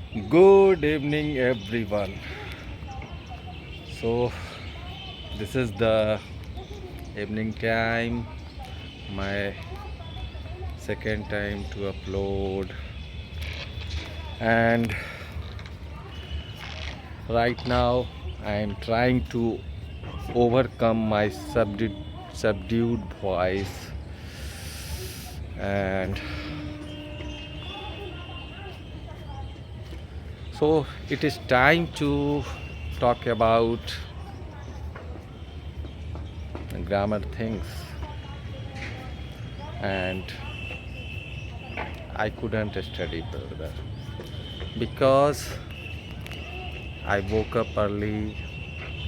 Good evening, everyone. So, this is the evening time, my second time to upload, and right now I am trying to overcome my subdued voice, and so it is time to talk about grammar things, and I couldn't study further because I woke up early.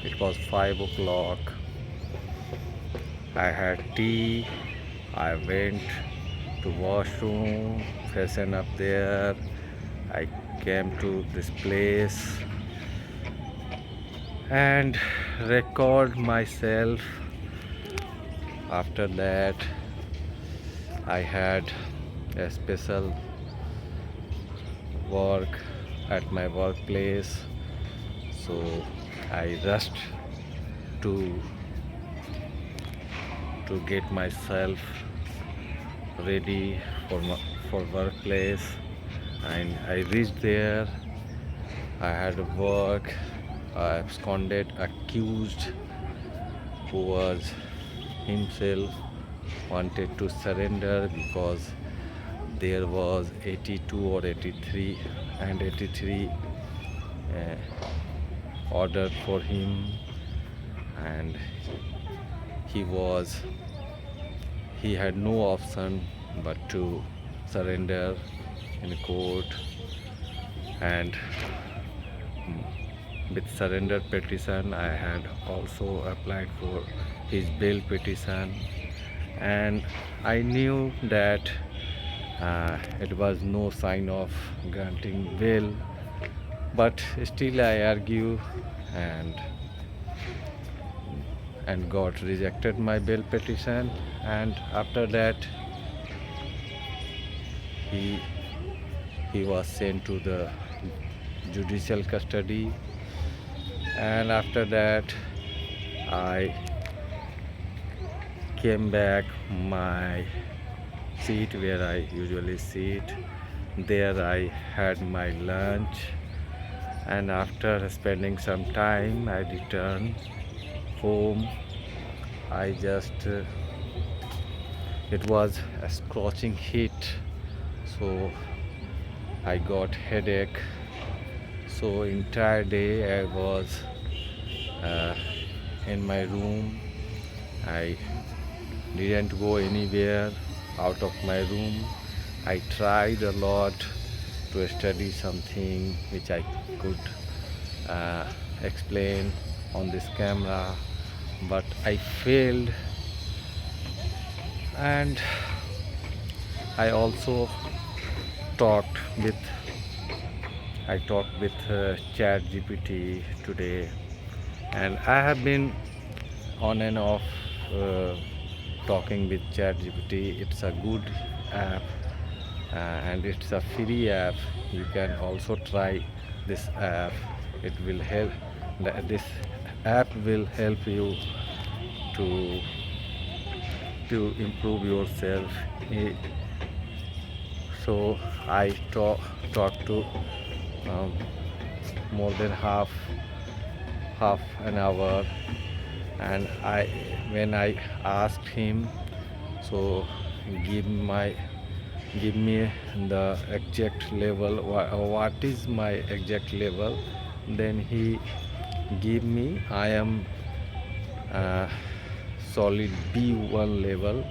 It was 5 o'clock. I had tea. I went to washroom, freshen up there. I came to this place and record myself. After that, I had a special work at my workplace, so I rushed to get myself ready for workplace, and I reached there. I had work. I absconded accused who was himself wanted to surrender because there was 82 or 83 and 83 ordered for him, and he was he had no option but to surrender in court. And with surrender petition I had also applied for his bail petition, and I knew that it was no sign of granting bail, but still I argue, and got rejected my bail petition. And after that he was sent to the judicial custody, and after that I came back my seat where I usually sit. There I had my lunch, and after spending some time I returned home. I just it was a scorching heat, so I got headache. So entire day I was in my room. I didn't go anywhere out of my room. I tried a lot to study something which I could explain on this camera, but I failed. And I also talked with Chat GPT today, and I have been on and off talking with Chat GPT. It's a good app, and it's a free app. You can also try this app. It will help. This app will help you to improve yourself. So I talk to um, more than half an hour, and when I asked him, so give me the exact level, what is my exact level, then he give me I am solid B1 level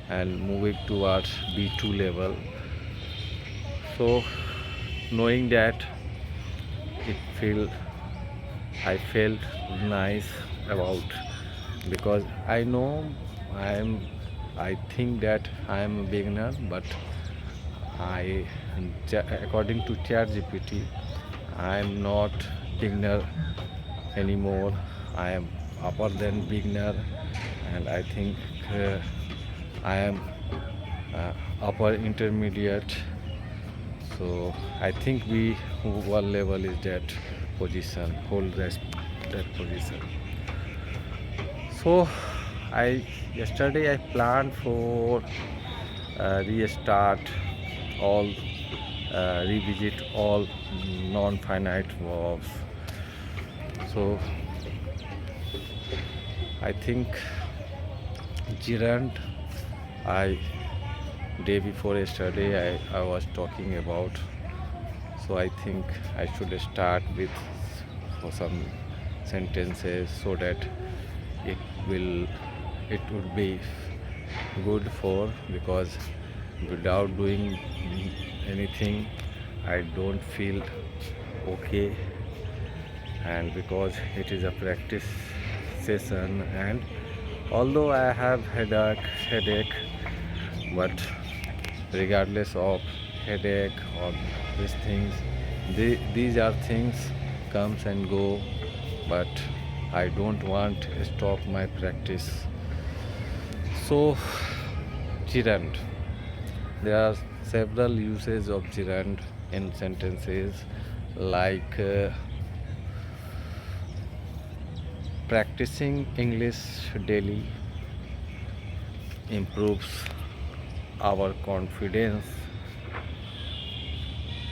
and moving towards B2 level. So knowing that, it feel I felt nice about, because I know I think that I am a beginner, but according to ChatGPT, I am not beginner anymore. I am upper than beginner, and I think I am upper intermediate. So I think we one level is that position, hold that position. So I yesterday I planned for restart all, revisit all non-finite verbs. So I think gerund, I day before yesterday I was talking about. So I think I should start with for some sentences so that it will it would be good for, because without doing anything I don't feel okay, and because it is a practice session, and although I have headache, but regardless of headache or these things, these are things comes and go, but I don't want to stop my practice. So gerund, there are several uses of gerund in sentences, like practicing English daily improves our confidence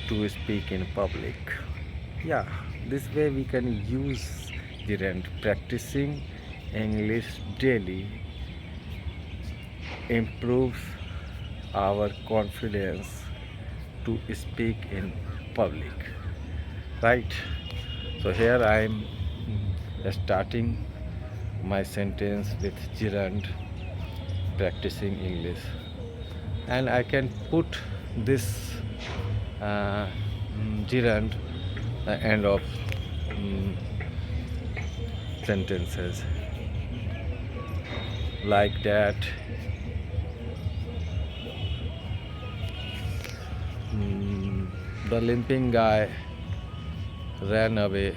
to speak in public. Yeah, this way we can use gerund. Practicing English daily improves our confidence to speak in public, right? So here I am starting my sentence with gerund, practicing English, and I can put this gerund end of sentences like that. The limping guy ran away.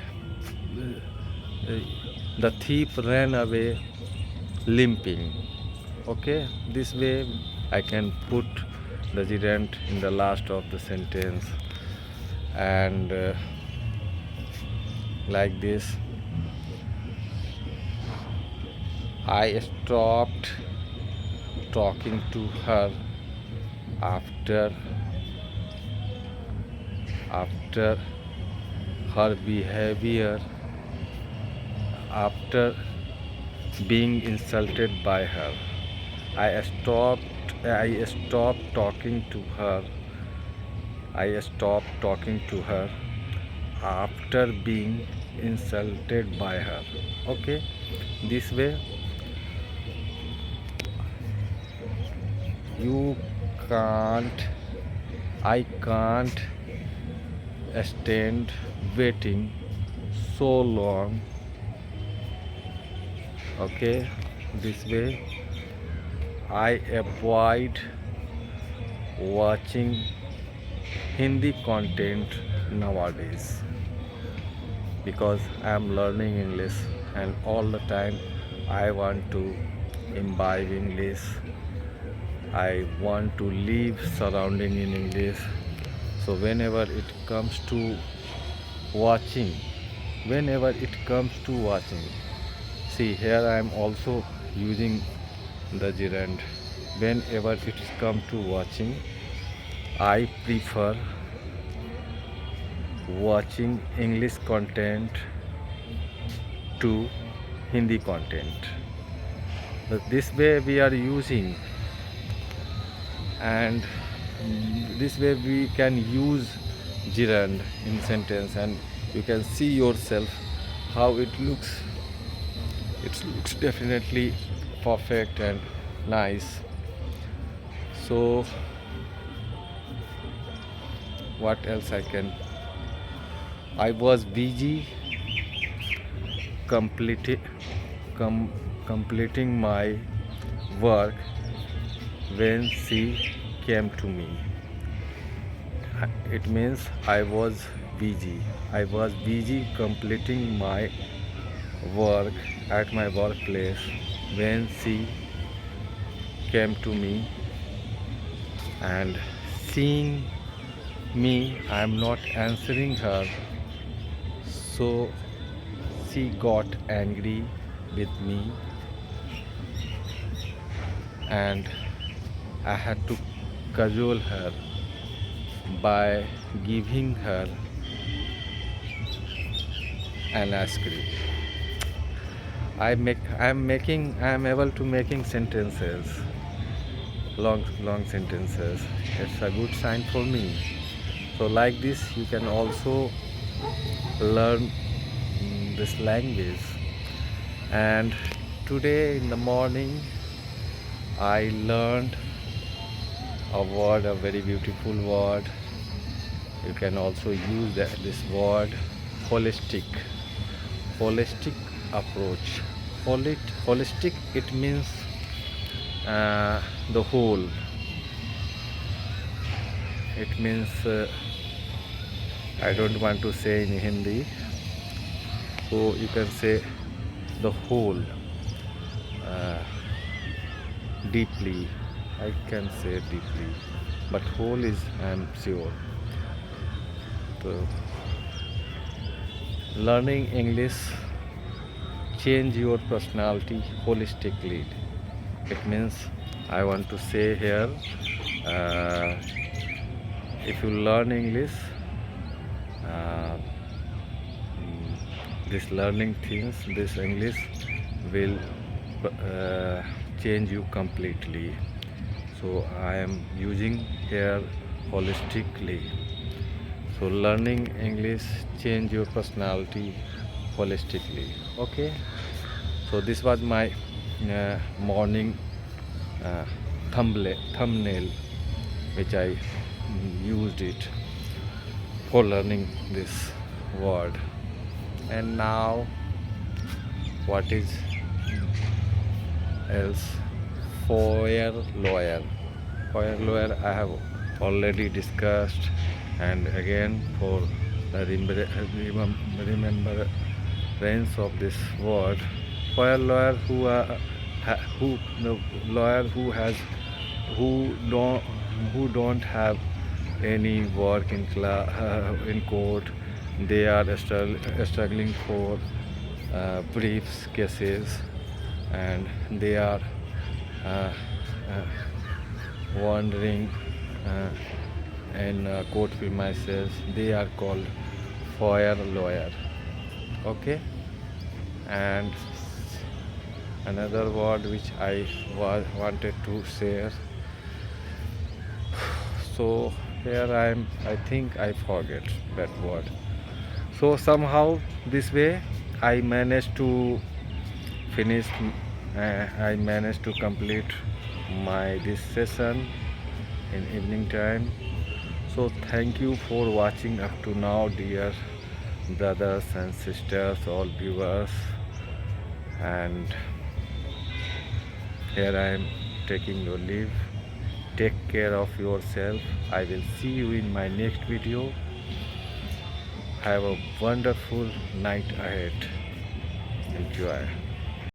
The thief ran away limping. Okay, this way I can put the gerund in the last of the sentence, and like this. I stopped talking to her after her behavior, after being insulted by her. I stopped talking to her. I stopped talking to her after being insulted by her. Okay, this way you can't I can't stand waiting so long. Okay, this way I avoid watching Hindi content nowadays, because I am learning English and all the time I want to imbibe English. I want to live surrounding in English. So watching, whenever it comes to watching, see here I am also using the gerund. Whenever it comes to watching, I prefer watching English content to Hindi content. But this way we are using, and this way we can use gerund in sentence, and you can see yourself how it looks. It looks definitely perfect and nice. So what else I was busy completing completing my work when she came to me. It means I was busy completing my work at my workplace when she came to me, and seeing me, I am not answering her, so she got angry with me, and I had to cajole her by giving her an ice cream. I am able to making sentences, long sentences. It's a good sign for me. So like this, you can also learn this language. And today in the morning, I learned a word, a very beautiful word. You can also use this word, holistic. Holistic approach. Holistic, it means the whole. It means I don't want to say in Hindi, so you can say the whole, uh, deeply. I can say deeply, but whole is I am sure. So learning English change your personality holistically. It means I want to say here, uh, if you learn English, uh, this learning things, this English will change you completely. So I am using here holistically. So learning English change your personality holistically. Okay. So this was my morning uh, thumbnail, which I used it for learning this word. And now, what is else? Foyer lawyer. Foyer lawyer I have already discussed, and again for the remembrance of this word, foyer lawyer who the lawyer who don't have any work in court. They are struggling for briefs cases, and they are uh, uh, wandering in court premises. They are called foyer lawyer. Okay. And another word which I wanted to share, so here I think I forget that word. So somehow this way I managed to finish, I managed to complete my this session in evening time. So thank you for watching up to now, dear brothers and sisters, all viewers. And here I am taking your leave. Take care of yourself. I will see you in my next video. Have a wonderful night ahead. Enjoy.